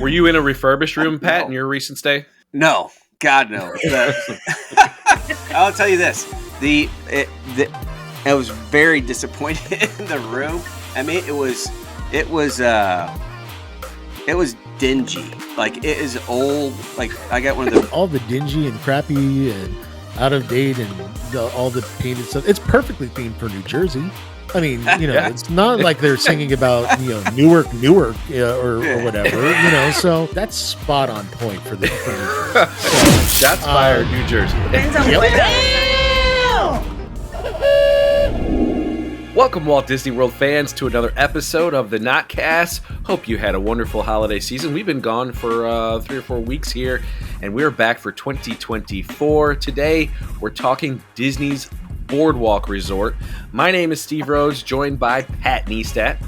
Were you in a refurbished room, Pat, No. in your recent stay? No, God no. I'll tell you this: I was very disappointed in the room. I mean, it was dingy. Like, it is old. Like, I got one of the all the dingy and crappy and out of date and all the painted stuff. It's perfectly themed for New Jersey. I mean, it's not like they're singing about, Newark, or whatever, so that's spot on point for the Shots fired, New Jersey. Depends on Welcome, Walt Disney World fans, to another episode of the Notcast. Hope you had a wonderful holiday season. We've been gone for 3 or 4 weeks here, and we're back for 2024. Today, we're talking Disney's Boardwalk Resort. My name is Steve Rhodes, joined by Pat Neistat.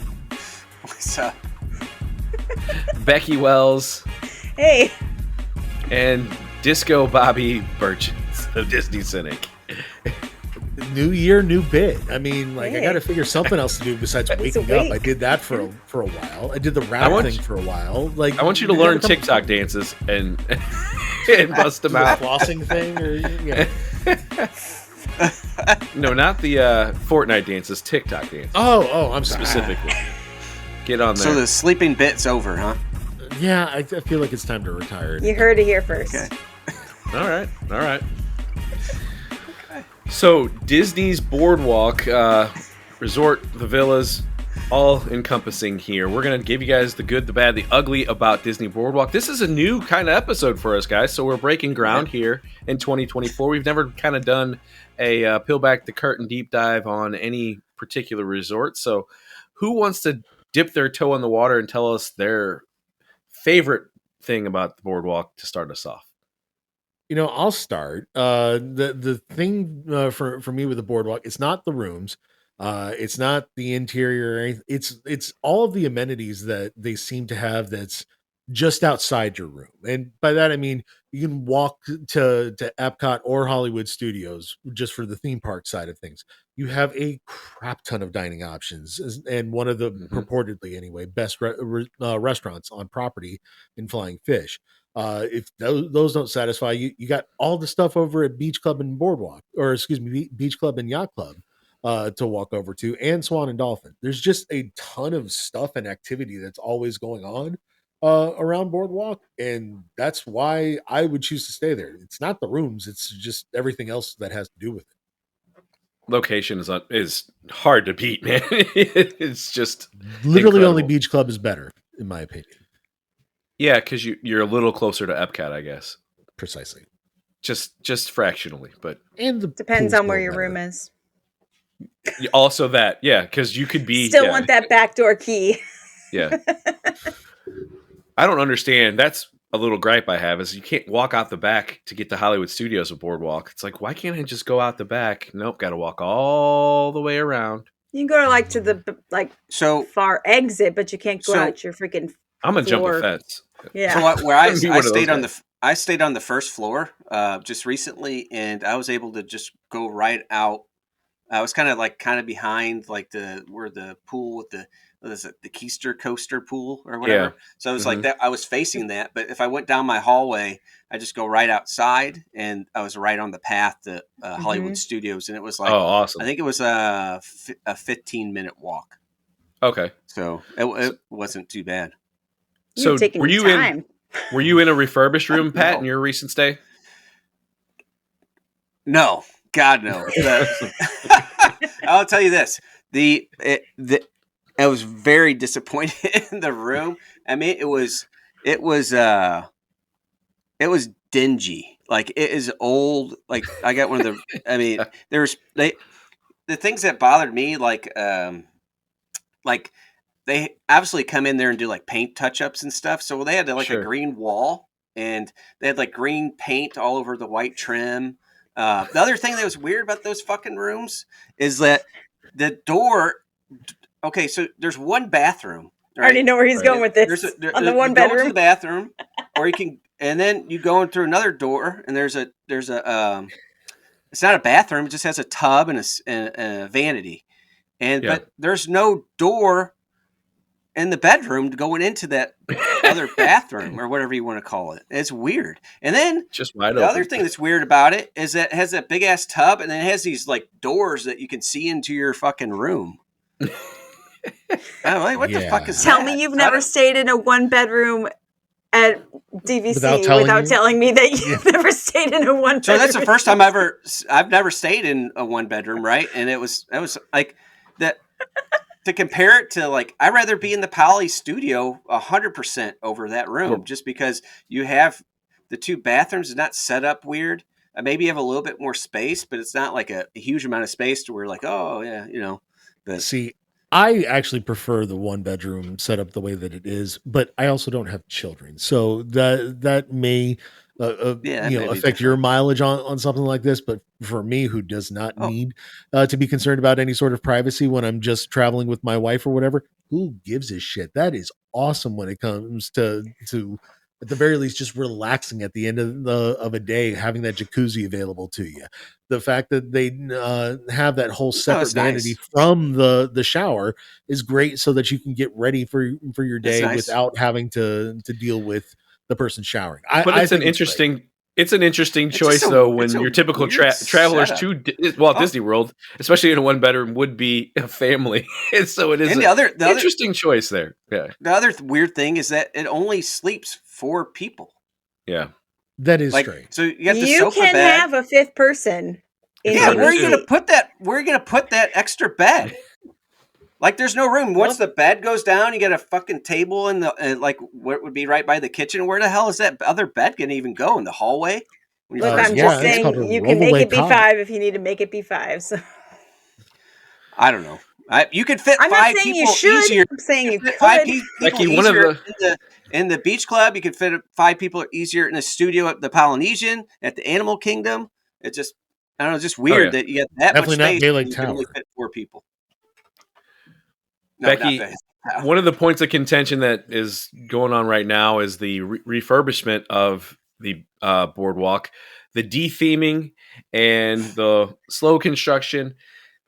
What's up? Becky Wells. Hey. And Disco Bobby Burchens, the Disney Cynic. New year, new bit. I mean, I got to figure something else to do besides waking up. I did that for a while. I did the rap thing for a while. I want you to learn TikTok dances and bust them out. Flossing thing, No, not the Fortnite dances. TikTok dances. Oh, I'm sorry. Specifically. Get on there. So the sleeping bit's over, huh? Yeah, I feel like it's time to retire. You heard it here first. Okay. All right. So Disney's Boardwalk Resort, the villas, all encompassing here. We're going to give you guys the good, the bad, the ugly about Disney Boardwalk. This is a new kind of episode for us, guys. So we're breaking ground here in 2024. We've never kind of done a peel back the curtain deep dive on any particular resort. So who wants to dip their toe in the water and tell us their favorite thing about the Boardwalk to start us off? I'll start. The thing for me with the Boardwalk, it's not the rooms, it's not the interior or anything. It's all of the amenities that they seem to have that's just outside your room. And by that I mean you can walk to Epcot or Hollywood Studios just for the theme park side of things. You have a crap ton of dining options, and one of the purportedly anyway best restaurants on property in Flying Fish. If those don't satisfy you, you got all the stuff over at Beach Club and Boardwalk, or excuse me, Beach Club and Yacht Club to walk over to, and Swan and Dolphin. There's just a ton of stuff and activity that's always going on around Boardwalk, and that's why I would choose to stay there. It's not the rooms; it's just everything else that has to do with it. Location is hard to beat, man. It's just literally incredible. Only Beach Club is better, in my opinion. Yeah, because you're a little closer to Epcot, I guess. Precisely. Just fractionally, but Depends on where your room is. Also that, yeah, because you could be still want that backdoor key. Yeah. I don't understand. That's a little gripe I have, is you can't walk out the back to get to Hollywood Studios or Boardwalk. It's like, why can't I just go out the back? Nope, got to walk all the way around. You can go to the far exit, but you can't go out your freaking. I'm gonna jump a fence. Yeah. So I stayed on the first floor just recently, and I was able to just go right out. I was kind of behind where the pool with the Keister coaster pool or whatever. Yeah. So it was like that. I was facing that, but if I went down my hallway, I just go right outside, and I was right on the path to Hollywood Studios, and it was awesome. I think it was a 15-minute walk. Okay, so it wasn't too bad. So were you in a refurbished room, Pat, in your recent stay? No, God no. I'll tell you this: I was very disappointed in the room. I mean, it was dingy. Like, it is old. Like, I got one of the. I mean, the things that bothered me, they obviously come in there and do paint touch-ups and stuff. So they had a green wall, and they had green paint all over the white trim. The other thing that was weird about those fucking rooms is that the door. Okay, so there's one bathroom. Right? I already know where he's going with this. On the one bedroom, go into the bathroom, or you can, and then you go in through another door, and there's a. It's not a bathroom; it just has a tub and a vanity, but there's no door in the bedroom going into that other bathroom or whatever you want to call it. It's weird. And then just wide the open. other thing that's weird about it is that it has that big ass tub, and then it has these like doors that you can see into your fucking room. I'm like, what the fuck is that? Tell me you've never stayed in a 1-bedroom at DVC without telling me that you've never stayed in a 1-bedroom. So that's the first time I've never stayed in a 1-bedroom, right? And that was like that. To compare it to, like, I'd rather be in the Poly studio 100% over that room, just because you have the 2 bathrooms not set up weird. Maybe you have a little bit more space, but it's not like a huge amount of space to where like, oh yeah, you know. But see, I actually prefer the 1-bedroom setup the way that it is, but I also don't have children, so that may affect your mileage on something like this. But for me, who does not need to be concerned about any sort of privacy when I'm just traveling with my wife or whatever, who gives a shit? That is awesome when it comes to at the very least just relaxing at the end of a day, having that jacuzzi available to you. The fact that they have that whole separate vanity from the shower is great, so that you can get ready for your day without having to deal with the person showering. But it's an interesting choice, though, when your typical travelers to Disney World, especially in a 1-bedroom, would be a family. So it is an interesting choice there. Yeah. The other weird thing is that it only sleeps 4 people. Yeah. That is strange. So you have the sofa bed. You can have a 5th person. Yeah, where are you going to put that? Where are you going to put that extra bed? Like, there's no room. Once the bed goes down, you got a fucking table in the like what would be right by the kitchen. Where the hell is that other bed going to even go? In the hallway? Look, I'm just saying you can make it be 5 if you need to make it be 5. So I don't know. You could fit 5 people you should. easier. I'm saying you could. 5 people easier in the beach club. You could fit 5 people easier in the studio at the Polynesian, at the Animal Kingdom. It's just, I don't know, just weird that you get that definitely much space. Not Lake Tower. Only fit 4 people. No, Becky, one of the points of contention that is going on right now is the refurbishment of the boardwalk, the de-theming, and the slow construction.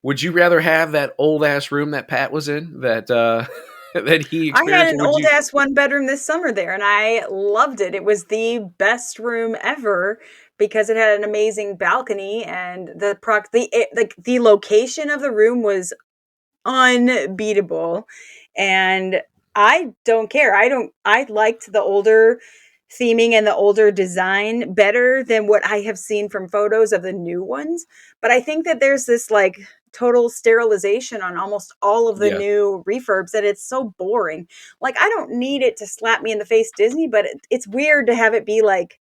Would you rather have that old ass room that Pat was in that that he experienced? I had an old ass 1-bedroom this summer there, and I loved it. It was the best room ever because it had an amazing balcony, and the location of the room was unbeatable. And I don't care. I liked the older theming and the older design better than what I have seen from photos of the new ones. But I think that there's this like total sterilization on almost all of the new refurbs that it's so boring. Like, I don't need it to slap me in the face, Disney, but it's weird to have it be like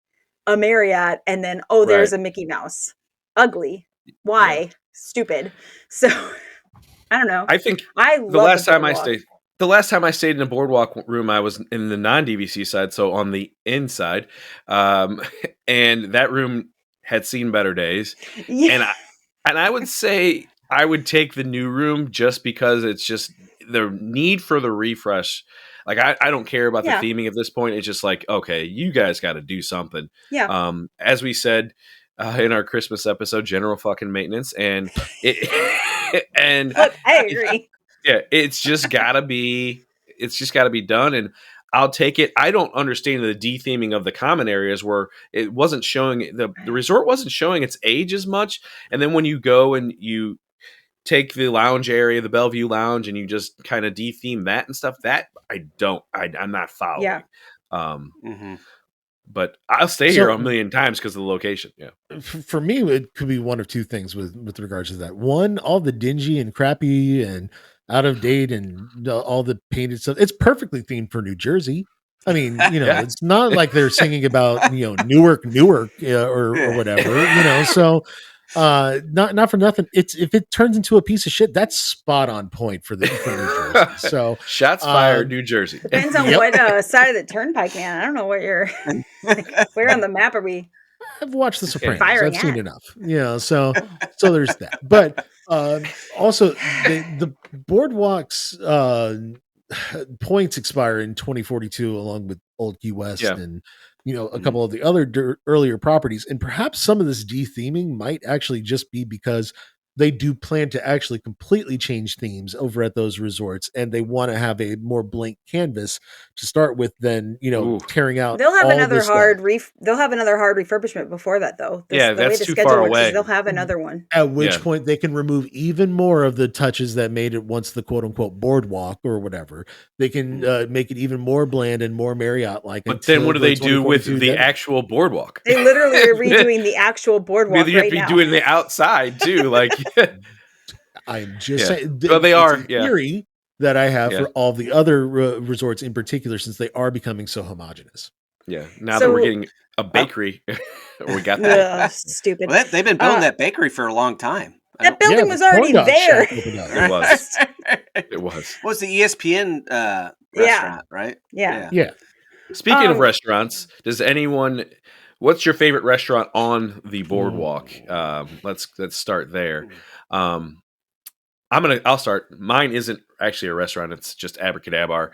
a Marriott and then, there's a Mickey Mouse. Ugly. Why? Yeah. Stupid. So I don't know. I think the last time I stayed in a boardwalk room, I was in the non-DVC side, so on the inside, and that room had seen better days. Yeah. And I would say I would take the new room just because it's just the need for the refresh. Like, I don't care about the theming at this point. It's just like, okay, you guys got to do something. Yeah. As we said in our Christmas episode, general fucking maintenance, and it. And look, I agree. It's just gotta be done, and I'll take it. I don't understand the de-theming of the common areas where it wasn't showing the resort wasn't showing its age as much. And then when you go and you take the lounge area, the Bellevue Lounge, and you just kind of de-theme that and stuff, that I'm not following. Yeah. But I'll stay here a million times because of the location. Yeah. For me, it could be one of two things with regards to that. One, all the dingy and crappy and out of date and all the painted stuff. It's perfectly themed for New Jersey. I mean, it's not like they're singing about, Newark, or whatever, so not for nothing. If it turns into a piece of shit, that's spot on point for New Jersey. So shots fired, New Jersey. Depends on what side of the turnpike, man. I don't know what you're where on the map are we? I've watched The Sopranos. I've seen enough. So there's that. But also the boardwalks points expire in 2042 along with Old Key West and a couple of the other earlier properties. And perhaps some of this de-theming might actually just be because they do plan to actually completely change themes over at those resorts, and they want to have a more blank canvas to start with than Ooh. tearing out. They'll have all another this hard stuff. they'll have another hard refurbishment before that though. Yeah, The way that's the too schedule far works is away. they'll have another one. At which Yeah. point they can remove even more of the touches that made it once the quote unquote boardwalk or whatever. They can make it even more bland and more Marriott like. But then what do they do with the actual boardwalk? They literally are redoing the actual boardwalk You have right to be now. doing the outside too, like. I'm just Yeah. saying. Well, they it's are, a yeah. theory that I have Yeah. for all the other resorts in particular, since they are becoming so homogenous. Yeah. Now that we're getting a bakery, we got that. Stupid. Well, they've been building that bakery for a long time. That building was the already corn dog there. shack opened up. It was. It was. What was the ESPN restaurant, right? Yeah. Speaking of restaurants, what's your favorite restaurant on the boardwalk? Let's start there. I'll start. Mine isn't actually a restaurant. It's just Abracadabar.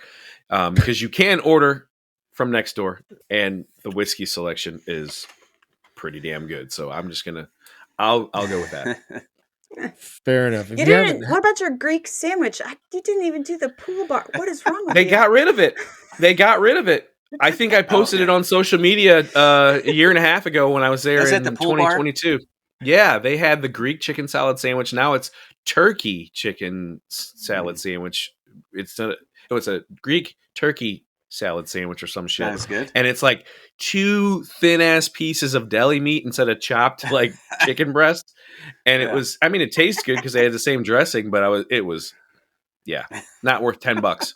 Because you can order from next door, and the whiskey selection is pretty damn good. So I'm just I'll go with that. Fair enough. You didn't. What about your Greek sandwich? You didn't even do the pool bar. What is wrong with you? They got rid of it. I think I posted it on social media a year and a half ago when I was there in 2022. Yeah, they had the Greek chicken salad sandwich. Now it's turkey chicken salad sandwich. It's a Greek turkey salad sandwich or some shit. That's good. And it's like 2 thin ass pieces of deli meat instead of chopped like chicken breast. And it tastes good because they had the same dressing, but it was not worth $10.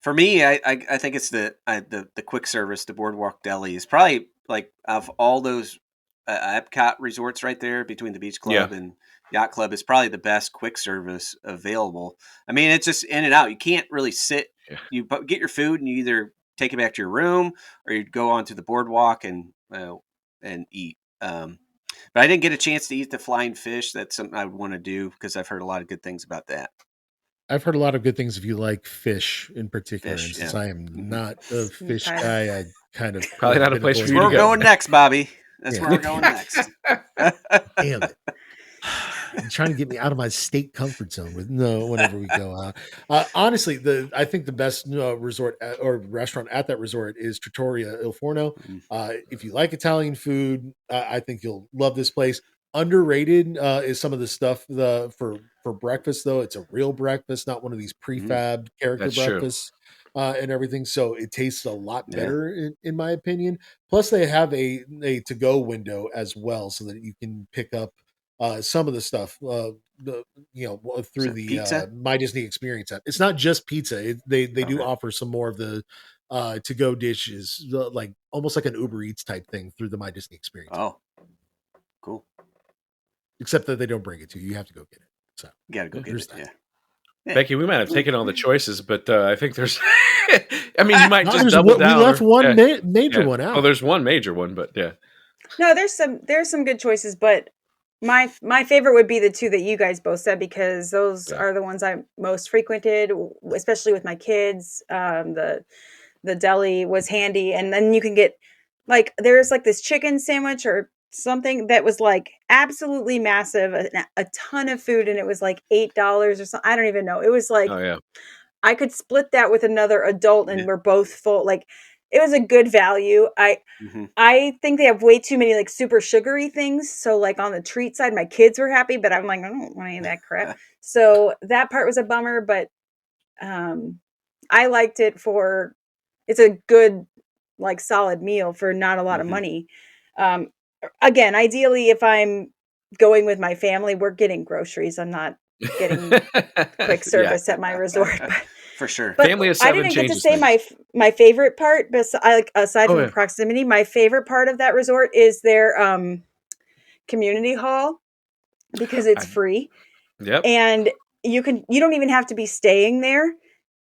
For me, I think it's the quick service, the Boardwalk Deli is probably like of all those Epcot resorts right there between the Beach Club and Yacht Club is probably the best quick service available. I mean, it's just in and out. You can't really sit. Yeah. You get your food and you either take it back to your room or you go onto the boardwalk and eat. But I didn't get a chance to eat the flying fish. That's something I would want to do because I've heard a lot of good things about that. I've heard a lot of good things if you like fish in particular. And since I am not a fish guy, I kind of probably not a place for you to go. We're going next, Bobby. That's where we're going next. Damn it. You're trying to get me out of my state comfort zone whenever we go out. Honestly, I think the best resort or restaurant at that resort is Trattoria Il Forno. If you like Italian food, I think you'll love this place. Underrated is some of the stuff for breakfast, though. It's a real breakfast, not one of these prefabbed character breakfasts. And everything, so it tastes a lot better in my opinion. Plus, they have a to-go window as well, so that you can pick up some of the stuff, through the pizza? My Disney Experience app. It's not just pizza; they do offer some more of the to-go dishes, like almost like an Uber Eats type thing through the My Disney Experience. Oh, cool! Except that they don't bring it to you; you have to go get it. So you gotta go get it. That. Becky, we might have taken all the choices, but I think there's. I mean, you might just double down. We left one major one out. Oh, there's one major one, but yeah. No, there's some good choices, but my favorite would be the two that you guys both said because those are the ones I most frequented, especially with my kids. The deli was handy, and then you can get like there's like this chicken sandwich or something that was like absolutely massive, a ton of food, and it was like $8 or something. I don't even know. It was like, I could split that with another adult and we're both full. Like it was a good value. I think they have way too many like super sugary things. So like on the treat side, my kids were happy, but I'm like, I don't want any of that crap. So that part was a bummer, but I liked it it's a good, like solid meal for not a lot of money. Again, ideally, if I'm going with my family, we're getting groceries. I'm not getting quick service at my resort. For sure. But family of 7 I didn't get to changes say things. my favorite part, aside from the proximity, my favorite part of that resort is their community hall because it's free. Yep. And you don't even have to be staying there.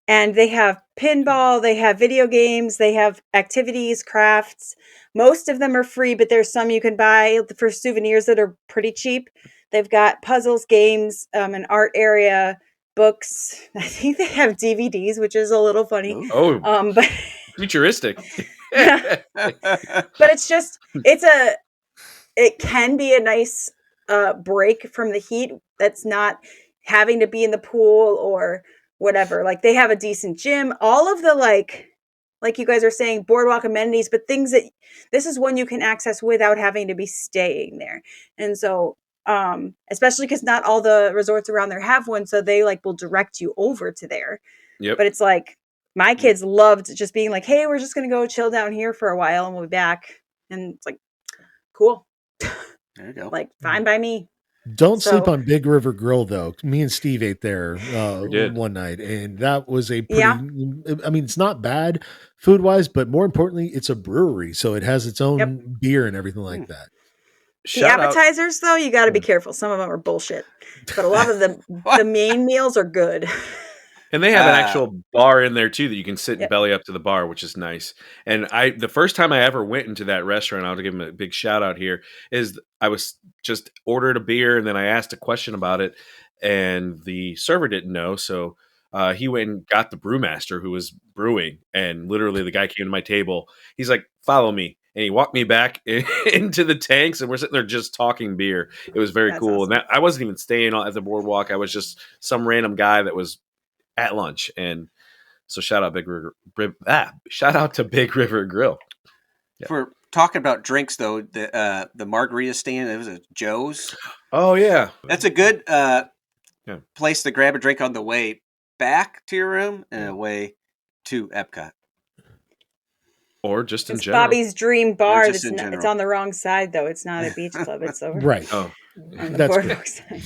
And they have pinball, they have video games, they have activities, crafts. Most of them are free, but there's some you can buy for souvenirs that are pretty cheap. They've got puzzles, games, an art area, books. I think they have DVDs, which is a little funny. But futuristic. But it's it can be a nice break from the heat. That's not having to be in the pool or whatever. Like they have a decent gym. All of the like you guys are saying, boardwalk amenities, but things that this is one you can access without having to be staying there. And so, especially because not all the resorts around there have one, so they like will direct you over to there. Yep. But it's like my kids loved just being like, "Hey, we're just gonna go chill down here for a while, and we'll be back." And it's like, cool. There you go. Like, fine by me. Don't So- sleep on Big River Grill, though. Me and Steve ate there did. one night, and that was a pretty. Yeah. I mean, it's not bad food wise, but more importantly, it's a brewery, so it has its own beer and everything like that. The Shout out. appetizers, though, you got to be careful. Some of them are bullshit, but a lot of the main meals are good. And they have an actual bar in there too that you can sit and Yep. belly up to the bar, which is nice. And the first time I ever went into that restaurant, I'll give them a big shout out here, is I was just ordered a beer and then I asked a question about it and the server didn't know. So he went and got the brewmaster who was brewing, and literally the guy came to my table. He's like, "Follow me." And he walked me back into the tanks, and we're sitting there just talking beer. It was very That's cool. awesome. And I wasn't even staying at the boardwalk. I was just some random guy that was at lunch. And so shout out shout out to Big River Grill. Yeah. For talking about drinks, though, the margarita stand, it was a Joe's. Oh yeah, That's a good place to grab a drink on the way back to your room and away to Epcot. or just in It's general. Bobby's Dream Bar. just in It's general. on the wrong side, though. It's not a beach club. It's over Right. Oh, on the That's boardwalk side.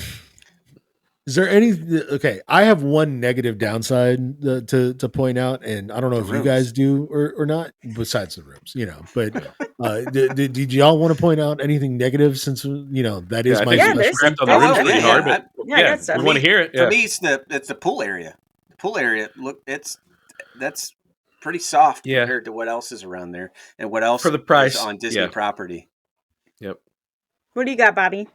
Is there any? Okay, I have one negative downside to point out, and I don't know The if rooms. you guys do or not. Besides the rooms, but did y'all want to point out anything negative? Since that is I my think Yeah, we there's crapped on the some- rooms oh, pretty yeah, hard, yeah. but Yeah, I got stuff. we want to hear it. For Yeah. me, it's the pool area. The pool area, look, that's pretty soft Yeah. compared to what else is around there and what else For the price, is on Disney yeah. property. Yep. What do you got, Bobby?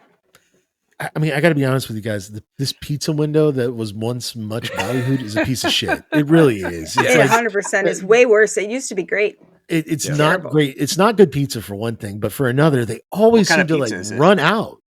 I mean, I got to be honest with you guys. This pizza window that was once much ballyhooed is a piece of shit. It really is. It's It like 100% is way worse. It used to be great. it's Yeah. not Terrible. great. It's not good pizza for one thing, but for another, they always What kind seem of to pizza like is it? run out.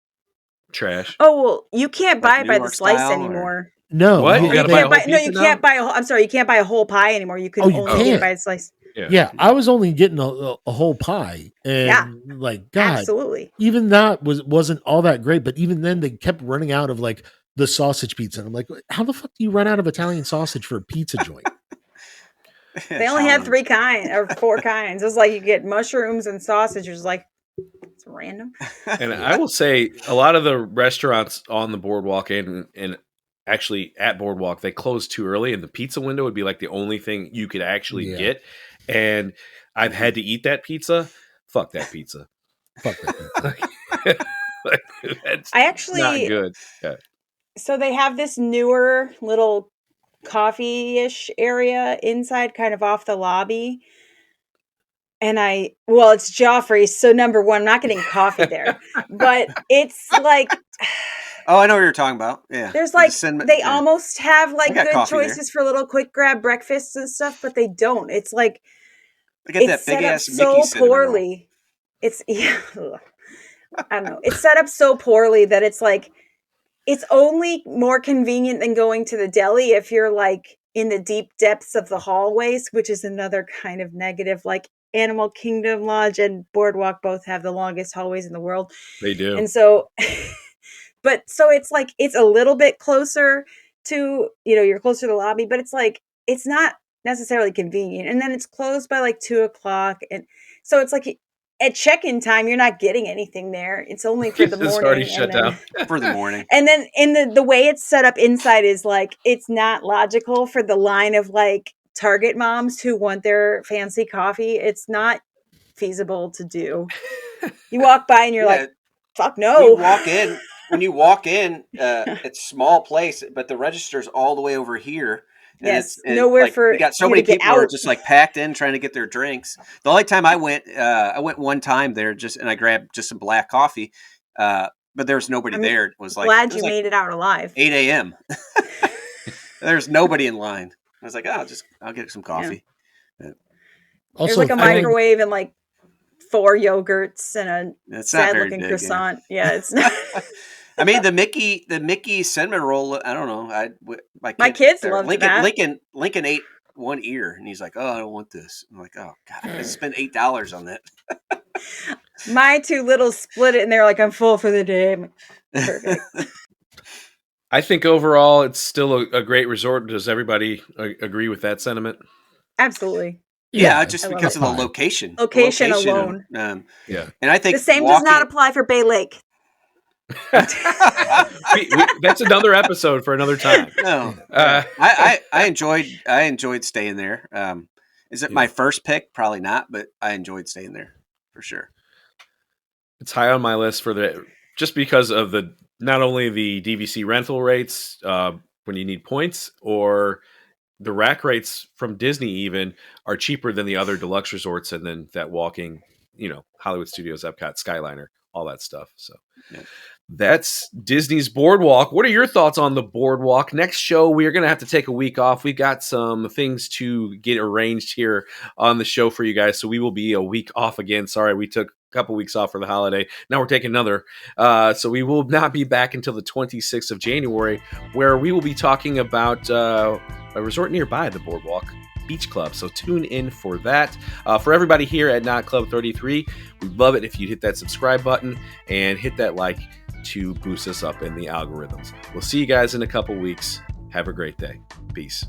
Trash. Oh well, you can't buy Like it by New the York slice style, or- anymore. No, What? yeah, You gotta they- buy a whole No, you pizza can't now? buy I'm sorry, you can't buy a whole pie anymore. You can Oh, you only get can't. it by a slice. yeah. I was only getting a whole pie, and Yeah. like God, Absolutely. even that wasn't all that great. But even then, they kept running out of like the sausage pizza. And I'm like, how the fuck do you run out of Italian sausage for a pizza joint? They only had 3 kinds or 4 kinds. It's like you get mushrooms and sausage. It's like it's random. And I will say a lot of the restaurants on the boardwalk and actually at boardwalk, they close too early, and the pizza window would be like the only thing you could actually Yeah. get. And I've had to eat that pizza. Fuck that pizza. Fuck that pizza. That's I actually not good. So they have this newer little coffee-ish area inside, kind of off the lobby. And it's Joffrey's. So number one, I'm not getting coffee there, but it's like, Oh, I know what you're talking about. Yeah. there's With the like, cinnamon- they yeah. almost have like I got good coffee there. choices for little quick grab breakfasts and stuff, but they don't. It's like, I got it's that big set up ass so Mickey cinnamon roll. poorly. It's, yeah, ugh. I don't know. It's set up so poorly that it's like, it's only more convenient than going to the deli if you're like in the deep depths of the hallways, which is another kind of negative. Like Animal Kingdom Lodge and Boardwalk both have the longest hallways in the world. They do. And so, so it's like, it's a little bit closer to, you're closer to the lobby, but it's like, it's not necessarily convenient. And then it's closed by like 2:00. And so it's like at check-in time, you're not getting anything there. It's only for the It's morning. already and shut then- down. For the morning. And then in the way it's set up inside is like, it's not logical for the line of like Target moms who want their fancy coffee. It's not feasible to do. You walk by and you're Yeah, like, fuck when no. you walk in, it's a small place, but the register's all the way over here. And Yes, it's nowhere like, for you got so you many to get people who are out. just like packed in trying to get their drinks. The only time I went one time there and I grabbed just some black coffee, but there was nobody I'm there. It was like Glad it you was like made it out alive. 8 a.m. There's nobody in line. I was like, I'll get some coffee. There's Also, like a I think- microwave and like 4 yogurts and a That's not sad very looking big. croissant. Yeah, it's not. I mean, the Mickey cinnamon roll. I don't know. My kids or loved that. Lincoln ate one ear, and he's like, "Oh, I don't want this." I'm like, "Oh God, I spent $8 on that." My 2 little split it, and they're like, "I'm full for the day." I'm like, perfect. I think overall it's still a great resort. Does everybody agree with that sentiment? Absolutely. Yeah, just I love because it. of the location. Location The alone. and Yeah. I think The same does not apply for Bay Lake. That's another episode for another time. No, I enjoyed staying there. Is it my first pick? Probably not, but I enjoyed staying there for sure. It's high on my list just because of not only the DVC rental rates when you need points, or the rack rates from Disney even are cheaper than the other deluxe resorts, and then that walking, Hollywood Studios, Epcot, Skyliner, all that stuff. So that's Disney's Boardwalk. What are your thoughts on the Boardwalk? Next show, we are going to have to take a week off. We've got some things to get arranged here on the show for you guys, so we will be a week off again. Sorry, we took a couple weeks off for the holiday. Now we're taking another. So we will not be back until the 26th of January, where we will be talking about a resort nearby the Boardwalk, Beach Club. So tune in for that. For everybody here at Not Club 33, we'd love it if you hit that subscribe button and hit that like to boost us up in the algorithms. We'll see you guys in a couple weeks. Have a great day. Peace.